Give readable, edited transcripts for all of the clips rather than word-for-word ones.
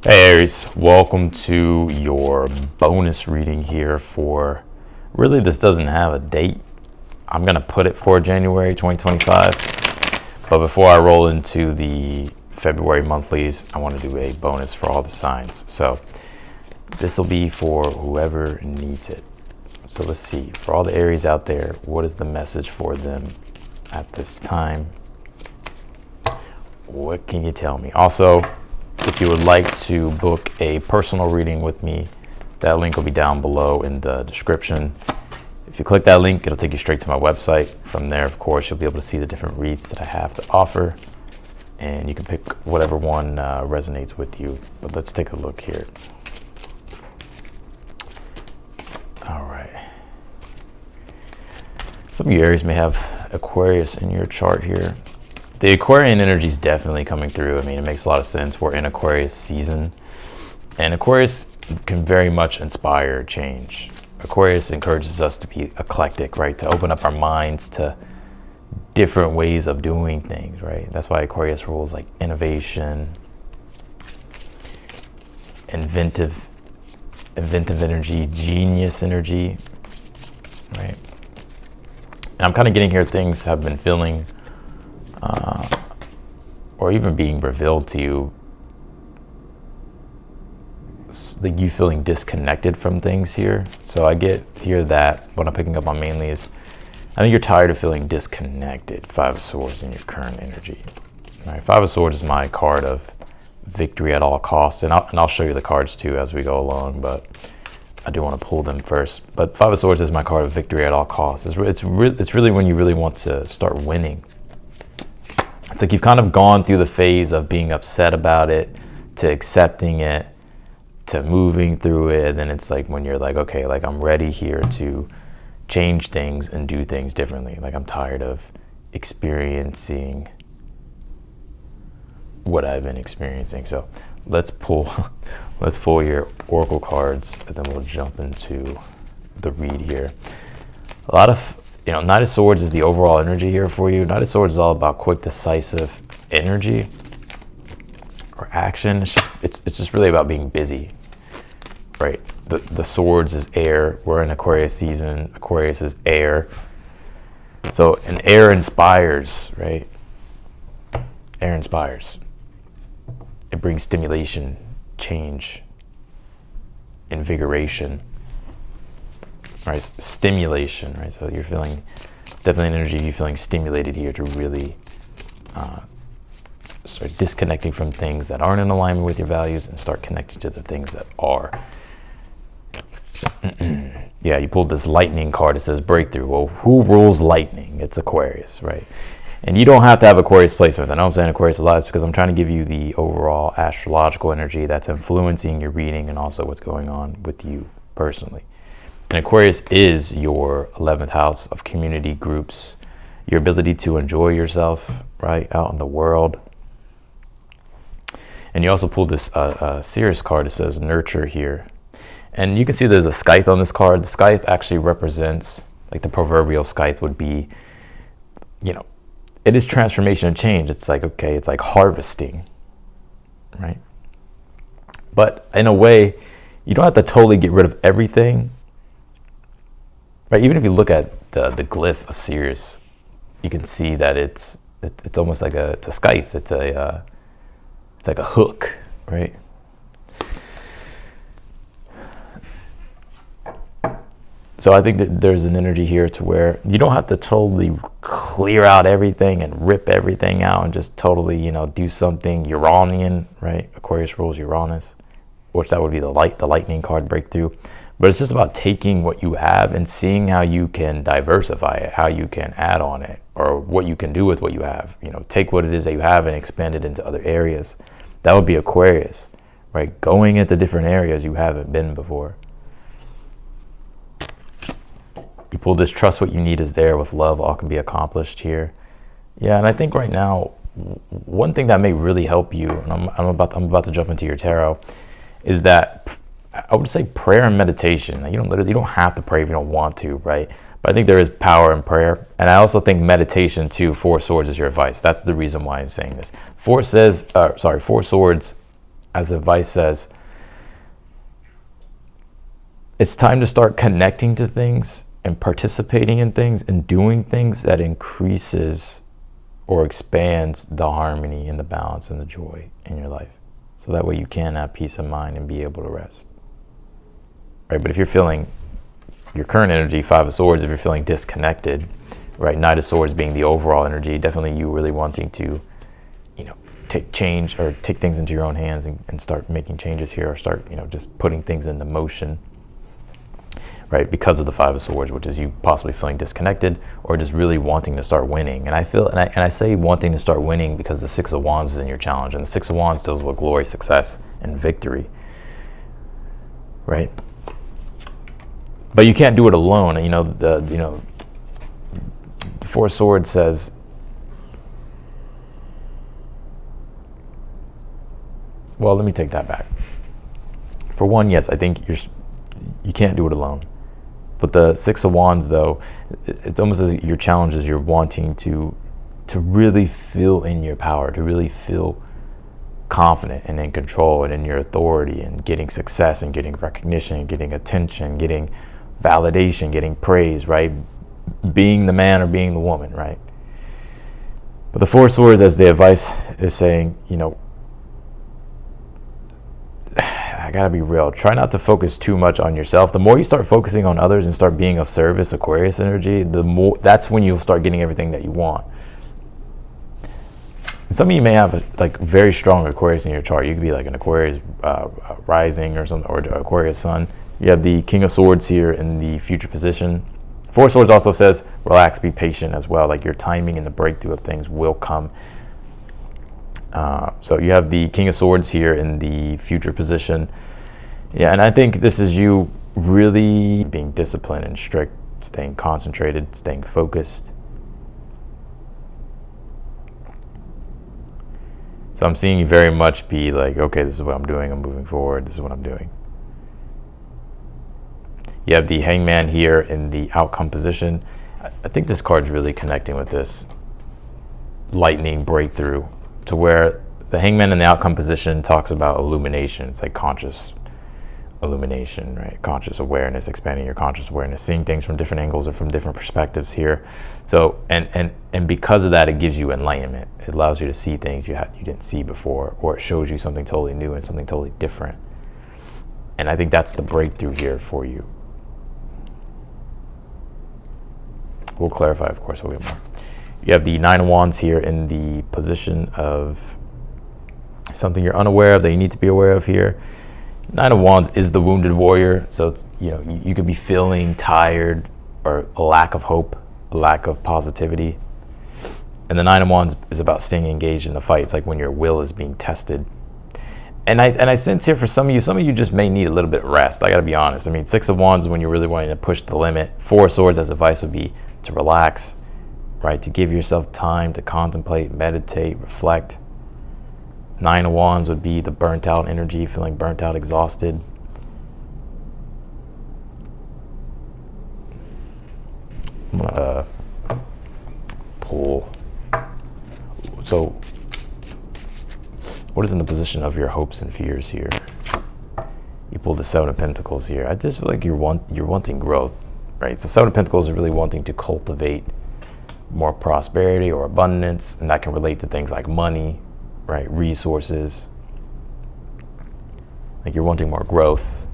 Hey Aries, welcome to your bonus reading here for, really this doesn't have a date. I'm going to put it for January 2025. But before I roll into the February monthlies, I want to do a bonus for all the signs. So this will be for whoever needs it. So let's see, for all the Aries out there, what is the message for them at this time? What can you tell me? Also, if you would like to book a personal reading with me, that link will be down below in the description. If you click that link, it'll take you straight to my website. From there, of course, you'll be able to see the different reads that I have to offer, and you can pick whatever one resonates with you. But let's take a look here. All right. Some of you Aries may have Aquarius in your chart here. The Aquarian energy is definitely coming through. I mean, it makes a lot of sense. We're in Aquarius season, and Aquarius can very much inspire change. Aquarius encourages us to be eclectic, right? To open up our minds to different ways of doing things, right? That's why Aquarius rules like innovation, inventive energy, genius energy, right? And I'm kind of getting here things have been feeling or even being revealed to you, like you feeling disconnected from things here. So I get here that what I'm picking up on mainly is, I think you're tired of feeling disconnected. Five of Swords in your current energy. All right, Five of Swords is my card of victory at all costs, and I'll show you the cards too as we go along, but I do want to pull them first. But Five of Swords is my card of victory at all costs. It's really when you really want to start winning. It's like you've kind of gone through the phase of being upset about it, to accepting it, to moving through it. And then it's like when you're like, okay, like I'm ready here to change things and do things differently. Like I'm tired of experiencing what I've been experiencing. So let's pull your oracle cards, and then we'll jump into the read here. A lot of, Knight of Swords is the overall energy here for you. Knight of Swords is all about quick, decisive energy or action. It's just really about being busy, right? The Swords is air. We're in Aquarius season. Aquarius is air. So, and air inspires, right? Air inspires. It brings stimulation, change, invigoration. Right, stimulation, right? So you're feeling definitely an energy. You're feeling stimulated here to really start disconnecting from things that aren't in alignment with your values and start connecting to the things that are. Yeah, you pulled this lightning card. It says breakthrough. Well, who rules lightning? It's Aquarius, right? And you don't have to have Aquarius placements. I know I'm saying Aquarius a lot. It's because I'm trying to give you the overall astrological energy that's influencing your reading and also what's going on with you personally. And Aquarius is your 11th house of community groups, your ability to enjoy yourself, right, out in the world. And you also pulled this Sirius card. It says nurture here. And you can see there's a scythe on this card. The scythe actually represents, like the proverbial scythe would be, it is transformation and change. It's like, okay, it's like harvesting, right? But in a way, you don't have to totally get rid of everything. Right, even if you look at the glyph of Sirius, you can see that it's almost like it's a scythe. It's like a hook, right? So I think that there's an energy here to where you don't have to totally clear out everything and rip everything out and just totally, do something Uranian, right? Aquarius rules Uranus, which that would be the lightning card breakthrough. But it's just about taking what you have and seeing how you can diversify it, how you can add on it, or what you can do with what you have. Take what it is that you have and expand it into other areas. That would be Aquarius, right? Going into different areas you haven't been before. You pull this, trust what you need is there, with love all can be accomplished here. Yeah, and I think right now, one thing that may really help you, and I'm about to jump into your tarot, is that I would say prayer and meditation. You don't have to pray if you don't want to, right? But I think there is power in prayer. And I also think meditation too, Four Swords is your advice. That's the reason why I'm saying this. Four Swords as advice says, it's time to start connecting to things and participating in things and doing things that increases or expands the harmony and the balance and the joy in your life. So that way you can have peace of mind and be able to rest. Right? But if you're feeling your current energy, Five of Swords, if you're feeling disconnected, right, Knight of Swords being the overall energy, definitely you really wanting to, take change or take things into your own hands and start making changes here, or start, just putting things into motion, right, because of the Five of Swords, which is you possibly feeling disconnected or just really wanting to start winning. And I say wanting to start winning because the Six of Wands is in your challenge, and the Six of Wands deals with glory, success, and victory, right? But you can't do it alone. The Four of Swords says, well, let me take that back. For one, yes, I think you can't do it alone. But the Six of Wands, though, it's almost as your challenge is you're wanting to really feel in your power, to really feel confident and in control and in your authority, and getting success and getting recognition, getting attention, getting validation, getting praise, right? Being the man or being the woman, right? But the Four of Swords, as the advice is saying, I gotta be real. Try not to focus too much on yourself. The more you start focusing on others and start being of service, Aquarius energy, that's when you'll start getting everything that you want. And some of you may have very strong Aquarius in your chart. You could be like an Aquarius rising or something, or Aquarius sun. You have the King of Swords here in the future position. Four of Swords also says relax, be patient as well. Like your timing and the breakthrough of things will come. So you have the King of Swords here in the future position. Yeah, and I think this is you really being disciplined and strict, staying concentrated, staying focused. So I'm seeing you very much be like, okay, this is what I'm doing, I'm moving forward, this is what I'm doing. You have the Hangman here in the outcome position. I think this card's really connecting with this lightning breakthrough, to where the Hangman in the outcome position talks about illumination. It's like conscious illumination, right? Conscious awareness, expanding your conscious awareness, seeing things from different angles or from different perspectives here. So, and because of that, it gives you enlightenment. It allows you to see things you didn't see before, or it shows you something totally new and something totally different. And I think that's the breakthrough here for you. We'll clarify, of course, a little bit more. You have the Nine of Wands here in the position of something you're unaware of that you need to be aware of here. Nine of Wands is the wounded warrior. So it's, you could be feeling tired or a lack of hope, a lack of positivity. And the Nine of Wands is about staying engaged in the fight. It's like when your will is being tested. And I sense here for some of you just may need a little bit of rest. I gotta be honest. I mean, Six of Wands is when you're really wanting to push the limit. Four of Swords as advice would be to relax, right? To give yourself time to contemplate, meditate, reflect. Nine of Wands would be the burnt out energy, feeling burnt out, exhausted. I'm gonna pull. So, what is in the position of your hopes and fears here? You pulled the Seven of Pentacles here. I just feel like you're wanting growth, right? So Seven of Pentacles is really wanting to cultivate more prosperity or abundance, and that can relate to things like money, right? Resources. Like you're wanting more growth,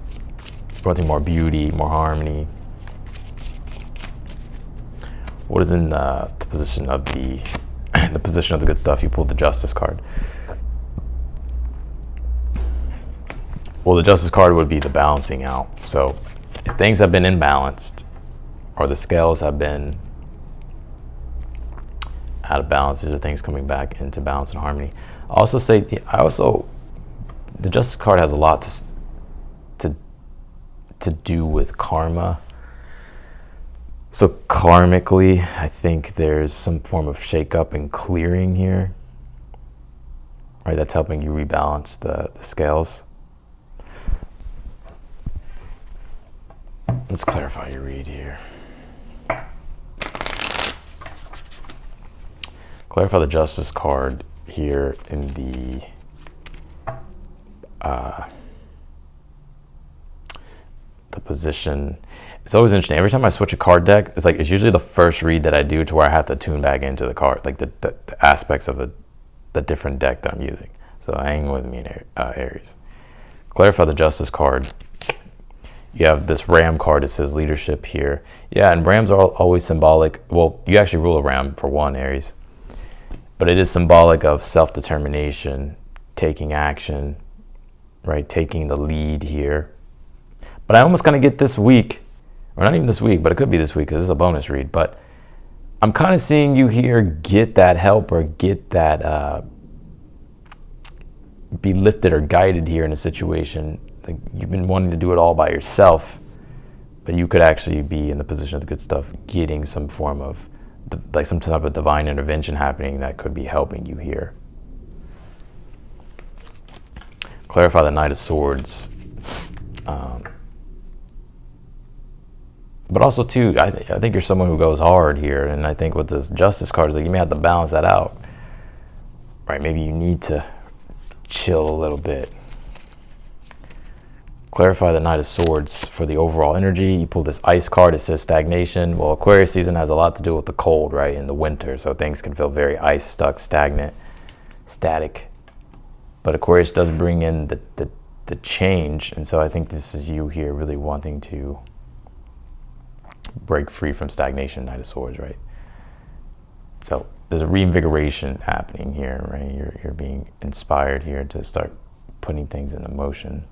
you're wanting more beauty, more harmony. What is in the position of the position of the good stuff? You pulled the Justice card. Well, the Justice card would be the balancing out. So if things have been imbalanced, or the scales have been out of balance, these are things coming back into balance and harmony. The Justice card has a lot to do with karma. So karmically, I think there's some form of shakeup and clearing here, right? That's helping you rebalance the scales. Let's clarify your read here. Clarify the Justice card here in the the position. It's always interesting. Every time I switch a card deck, it's usually the first read that I do to where I have to tune back into the card, like the aspects of the different deck that I'm using. So hang with me, Aries. Clarify the Justice card. You have this Ram card that says leadership here. Yeah, and Rams are always symbolic. Well, you actually rule a Ram for one, Aries. But it is symbolic of self-determination, taking action, right? Taking the lead here. But I almost kind of get this week, or not even this week, but it could be this week because it's a bonus read. But I'm kind of seeing you here get that help or get that, be lifted or guided here in a situation. Like you've been wanting to do it all by yourself, but you could actually be in the position of the good stuff, getting some form of, like some type of divine intervention happening that could be helping you here. Clarify the Knight of Swords. But also too, I think you're someone who goes hard here, and I think with this Justice card, like you may have to balance that out, right? Maybe you need to chill a little bit. Clarify the Knight of Swords for the overall energy. You pull this Ice card, it says stagnation. Well, Aquarius season has a lot to do with the cold, right? In the winter, so things can feel very ice, stuck, stagnant, static. But Aquarius does bring in the change, and so I think this is you here really wanting to break free from stagnation, Knight of Swords, right? So there's a reinvigoration happening here, right? You're being inspired here to start putting things into motion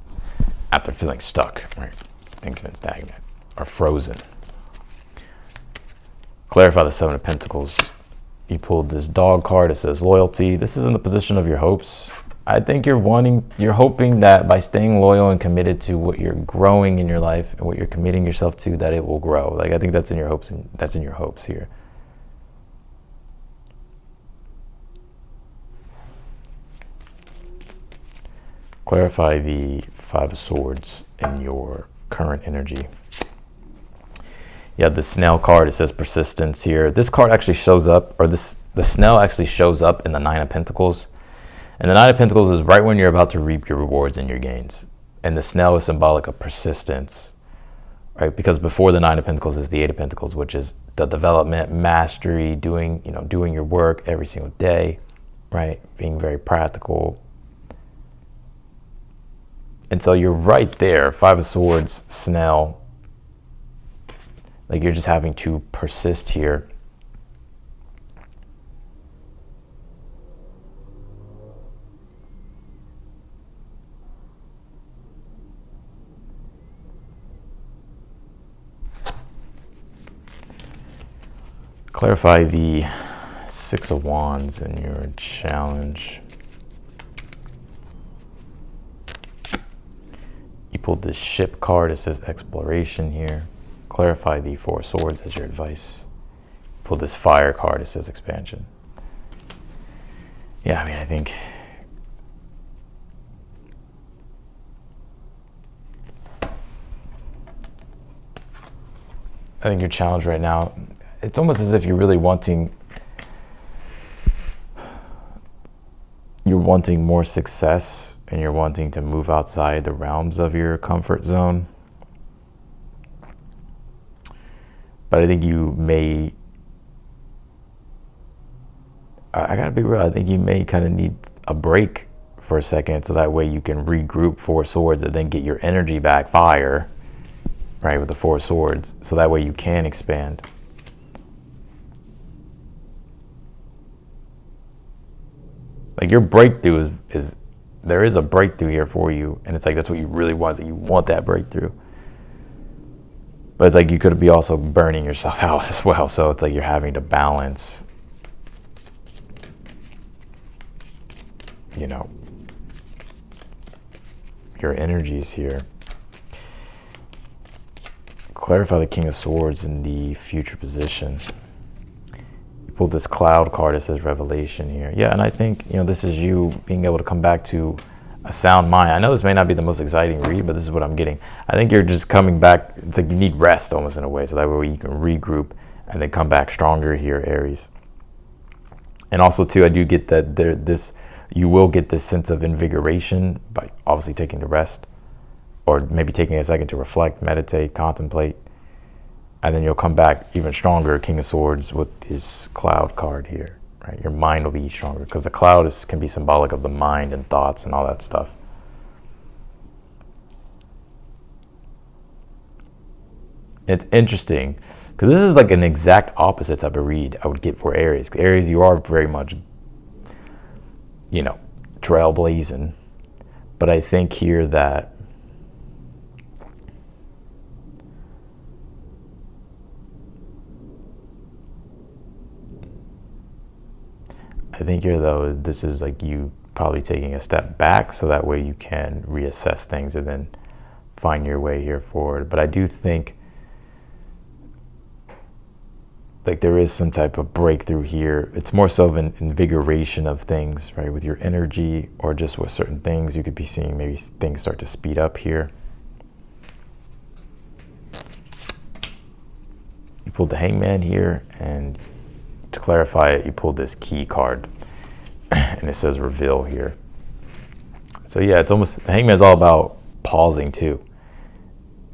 after feeling stuck, right? Things have been stagnant or frozen. Clarify the Seven of Pentacles. You pulled this Dog card. It says loyalty. This is in the position of your hopes. I think you're hoping that by staying loyal and committed to what you're growing in your life and what you're committing yourself to, that it will grow. Like I think that's in your hopes, and that's in your hopes here. Clarify the Five of Swords in your current energy. You have the Snail card. It says persistence here. This card actually shows up, or the Snail actually shows up in the Nine of Pentacles. And the Nine of Pentacles is right when you're about to reap your rewards and your gains. And the Snail is symbolic of persistence, right? Because before the Nine of Pentacles is the Eight of Pentacles, which is the development, mastery, doing your work every single day, right? Being very practical. And so you're right there, Five of Swords, Snail. Like you're just having to persist here. Clarify the Six of Wands in your challenge. You pulled this Ship card. It says exploration here. Clarify the Four of Swords as your advice. Pull this Fire card. It says expansion. Yeah, I mean, I think your challenge right now, it's almost as if you're really wanting more success, and you're wanting to move outside the realms of your comfort zone. But I think you may, I gotta be real, I think you may kind of need a break for a second, so that way you can regroup Four Swords and then get your energy back, fire, right, with the Four Swords, so that way you can expand. Like your breakthrough is there is a breakthrough here for you, and it's like that's what you really want. You want that breakthrough, but it's like you could be also burning yourself out as well. So it's like you're having to balance, your energies here. Clarify the King of Swords in the future position. Pulled this Cloud card. It says revelation here. Yeah, and I think this is you being able to come back to a sound mind. I know this may not be the most exciting read, but this is what I'm getting. I think you're just coming back. It's like you need rest almost in a way, so that way you can regroup and then come back stronger here, Aries. And also too, I do get that this You will get this sense of invigoration by obviously taking the rest, or maybe taking a second to reflect, meditate, contemplate, and then you'll come back even stronger, King of Swords, with this cloud card here, right? Your mind will be stronger, because the cloud can be symbolic of the mind and thoughts and all that stuff. It's interesting, because this is like an exact opposite type of read I would get for Aries. Aries, you are very much, you know, trailblazing. But I think here that though, this is like you probably taking a step back, so that way you can reassess things and then find your way here forward. But I do think like there is some type of breakthrough here. It's more so of an invigoration of things, right? With your energy, or just with certain things, you could be seeing maybe things start to speed up here. You pulled the Hangman here, and to clarify it, you pulled this key card, and it says reveal here. So yeah, it's almost, the Hangman is all about pausing too.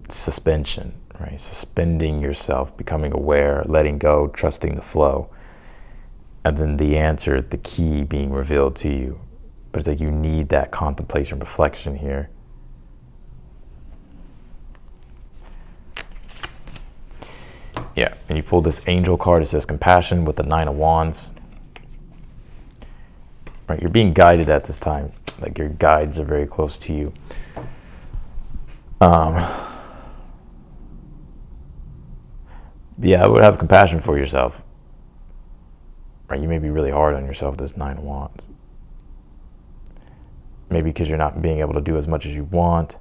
Suspension, right? Suspending yourself, becoming aware, letting go, trusting the flow. And then the answer, the key being revealed to you. But it's like you need that contemplation, reflection here. Yeah, and you pull this angel card. It says compassion with the 9 of Wands. Right, you're being guided at this time. Like your guides are very close to you. Yeah, I would have compassion for yourself. Right, you may be really hard on yourself with this 9 of Wands. Maybe because you're not being able to do as much as you want,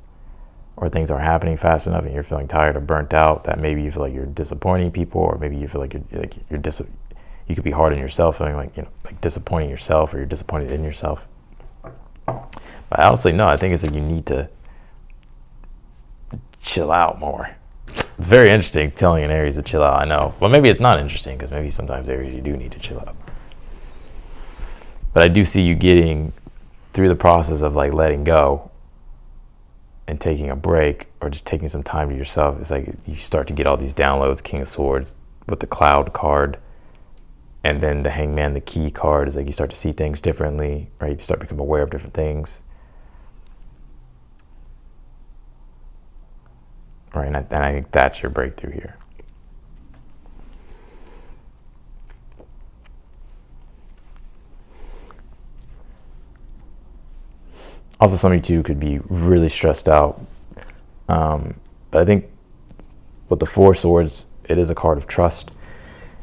or things aren't happening fast enough and you're feeling tired or burnt out, that maybe you feel like you're disappointing people, or maybe you feel like you could be hard on yourself, feeling like, you know, like disappointing yourself, or you're disappointed in yourself. But honestly, no, I think it's like you need to chill out more. It's very interesting telling an Aries to chill out, I know. Well, maybe it's not interesting, because maybe sometimes Aries, you do need to chill out. But I do see you getting through the process of like letting go and taking a break, or just taking some time to yourself. It's like you start to get all these downloads, King of Swords with the cloud card, and then the Hangman, the key card, is like you start to see things differently, right? You start to become aware of different things. Right, and I think that's your breakthrough here. Also, some of you too could be really stressed out. But I think with the 4 swords, it is a card of trust.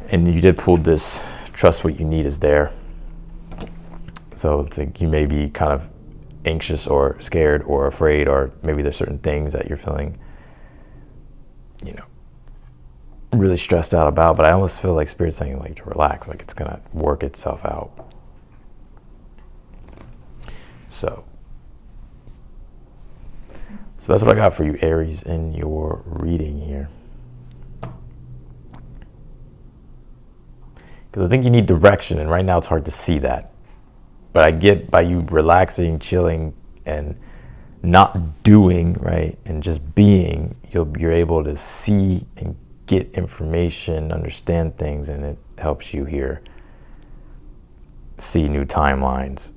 And you did pull this, trust what you need is there. So it's like you may be kind of anxious or scared or afraid, or maybe there's certain things that you're feeling, you know, really stressed out about. But I almost feel like Spirit's saying like to relax, like it's gonna work itself out. So that's what I got for you, Aries, in your reading here. Because I think you need direction, and right now it's hard to see that. But I get, by you relaxing, chilling, and not doing, right, and just being, you're able to see and get information, understand things, and it helps you here see new timelines,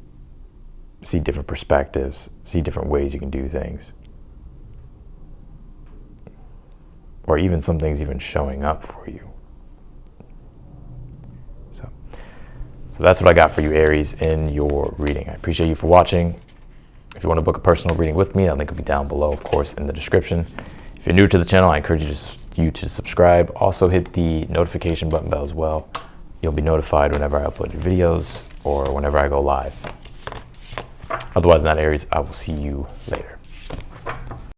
see different perspectives, see different ways you can do things. Or even some things even showing up for you. So that's what I got for you, Aries, in your reading. I appreciate you for watching. If you want to book a personal reading with me, that link will be down below, of course, in the description. If you're new to the channel, I encourage you to subscribe. Also hit the notification button bell as well. You'll be notified whenever I upload your videos or whenever I go live. Otherwise, not Aries, I will see you later.